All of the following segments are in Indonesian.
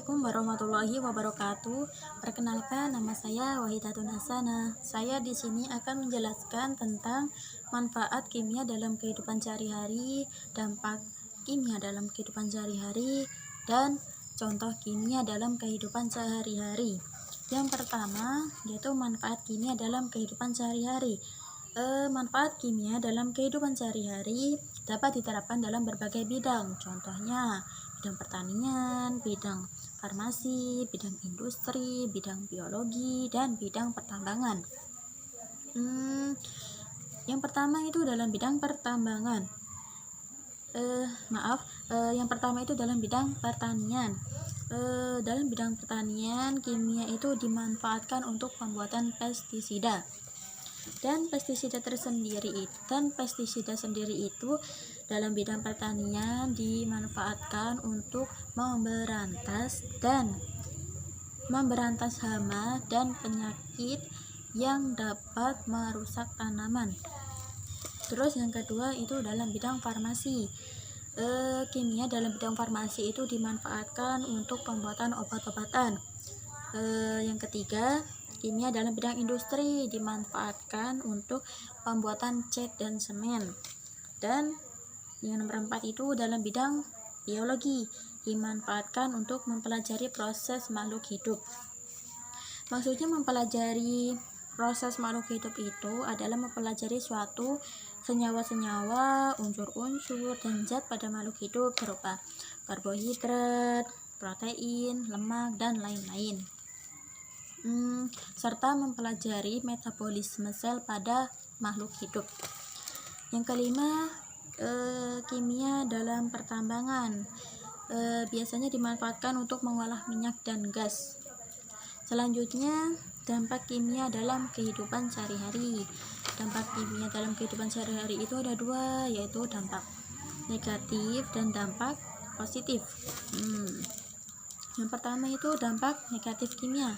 Assalamualaikum warahmatullahi wabarakatuh. Perkenalkan, nama saya Wahidatun Hasanah. Saya di sini akan menjelaskan tentang manfaat kimia dalam kehidupan sehari-hari, dampak kimia dalam kehidupan sehari-hari, dan contoh kimia dalam kehidupan sehari-hari. Yang pertama yaitu manfaat kimia dalam kehidupan sehari-hari. Manfaat kimia dalam kehidupan sehari-hari dapat diterapkan dalam berbagai bidang. Contohnya bidang pertanian, bidang farmasi, bidang industri, bidang biologi, dan bidang pertambangan. Yang pertama itu dalam bidang pertambangan. Yang pertama itu dalam bidang pertanian. Dalam bidang pertanian, kimia itu dimanfaatkan untuk pembuatan pestisida. Dan pestisida sendiri itu dalam bidang pertanian dimanfaatkan untuk memberantas hama dan penyakit yang dapat merusak tanaman. Terus yang kedua itu dalam bidang farmasi. Kimia dalam bidang farmasi itu dimanfaatkan untuk pembuatan obat-obatan. Yang ketiga, kimia dalam bidang industri dimanfaatkan untuk pembuatan cat dan semen. Dan yang nomor 4 itu dalam bidang biologi dimanfaatkan untuk mempelajari proses makhluk hidup. Maksudnya mempelajari proses makhluk hidup itu adalah mempelajari suatu senyawa-senyawa, unsur-unsur, dan zat pada makhluk hidup berupa karbohidrat, protein, lemak, dan lain-lain. Serta mempelajari metabolisme sel pada makhluk hidup. Yang kelima, kimia dalam pertambangan biasanya dimanfaatkan untuk mengolah minyak dan gas. Selanjutnya, dampak kimia dalam kehidupan sehari-hari. Dampak kimia dalam kehidupan sehari-hari itu ada dua, yaitu dampak negatif dan dampak positif. Yang pertama itu dampak negatif kimia.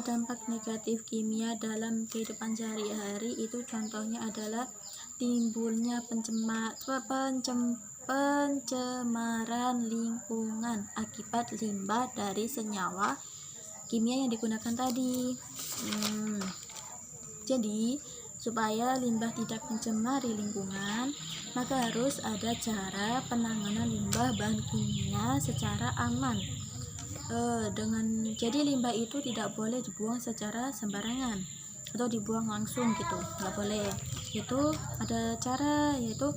Dampak negatif kimia dalam kehidupan sehari-hari itu contohnya adalah timbulnya pencemaran lingkungan akibat limbah dari senyawa kimia yang digunakan tadi. Jadi supaya limbah tidak mencemari lingkungan, maka harus ada cara penanganan limbah bahan kimia secara aman. Jadi limbah itu tidak boleh dibuang secara sembarangan atau dibuang langsung gitu, nggak boleh. Itu ada cara, yaitu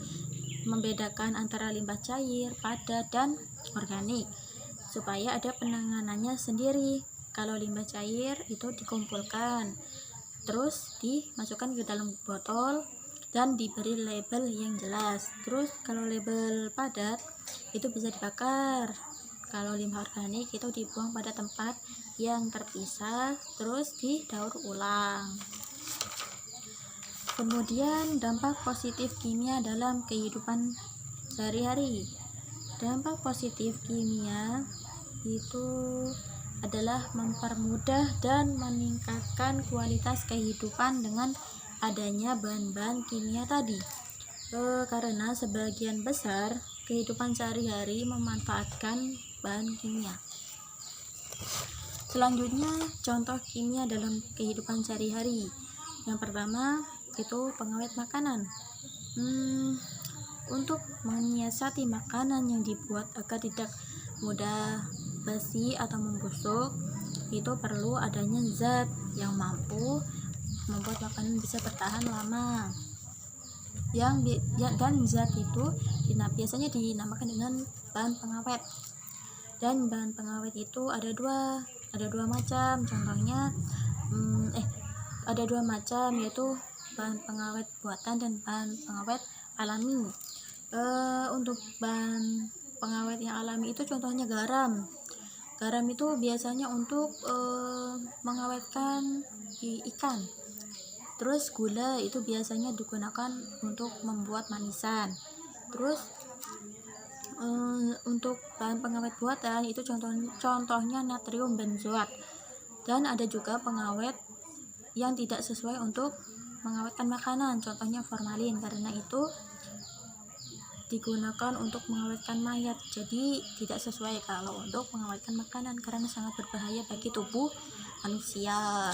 membedakan antara limbah cair, padat, dan organik supaya ada penanganannya sendiri. Kalau limbah cair itu dikumpulkan terus dimasukkan ke dalam botol dan diberi label yang jelas. Terus kalau label padat itu bisa dibakar. Kalau limbah organik itu dibuang pada tempat yang terpisah terus didaur ulang. Kemudian dampak positif kimia dalam kehidupan sehari-hari. Dampak positif kimia itu adalah mempermudah dan meningkatkan kualitas kehidupan dengan adanya bahan-bahan kimia tadi. Karena sebagian besar kehidupan sehari-hari memanfaatkan bahan kimia. Selanjutnya, contoh kimia dalam kehidupan sehari-hari. Yang pertama itu pengawet makanan. Untuk menyiasati makanan yang dibuat agar tidak mudah basi atau membusuk, itu perlu adanya zat yang mampu membuat makanan bisa bertahan lama. Dan zat itu biasanya dinamakan dengan bahan pengawet. Dan bahan pengawet itu ada dua macam. Contohnya ada dua macam, yaitu bahan pengawet buatan dan bahan pengawet alami. Untuk bahan pengawet yang alami itu contohnya garam. Garam itu biasanya untuk mengawetkan ikan. Terus gula itu biasanya digunakan untuk membuat manisan. Terus untuk bahan pengawet buatan itu contohnya natrium benzoat. Dan ada juga pengawet yang tidak sesuai untuk mengawetkan makanan, contohnya formalin. Karena itu digunakan untuk mengawetkan mayat, jadi tidak sesuai kalau untuk mengawetkan makanan karena sangat berbahaya bagi tubuh manusia.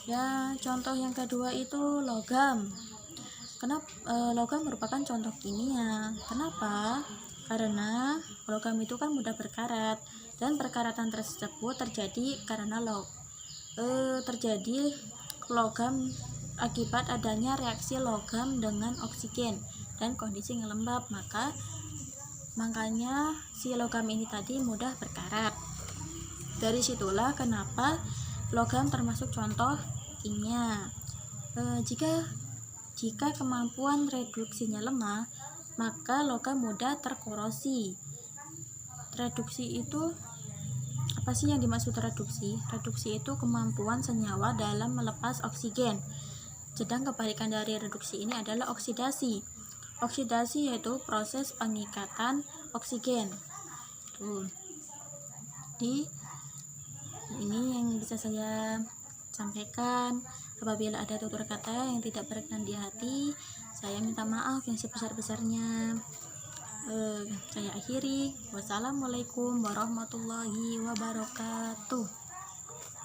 Ya, contoh yang kedua itu logam. Kenapa logam merupakan contoh kimia? Kenapa? Karena logam itu kan mudah berkarat, dan perkaratan tersebut terjadi karena terjadi logam akibat adanya reaksi logam dengan oksigen dan kondisi yang lembab, makanya si logam ini tadi mudah berkarat. Dari situlah kenapa logam termasuk contoh kimia. Jika kemampuan reduksinya lemah, maka logam mudah terkorosi. Reduksi itu apa sih yang dimaksud reduksi? Reduksi itu kemampuan senyawa dalam melepas oksigen. Sedang kebalikan dari reduksi ini adalah oksidasi. Oksidasi yaitu proses pengikatan oksigen. Ini yang bisa saya sampaikan. Apabila ada tutur kata yang tidak berkenan di hati, saya minta maaf yang sebesar-besarnya. Saya akhiri. Wassalamualaikum warahmatullahi wabarakatuh.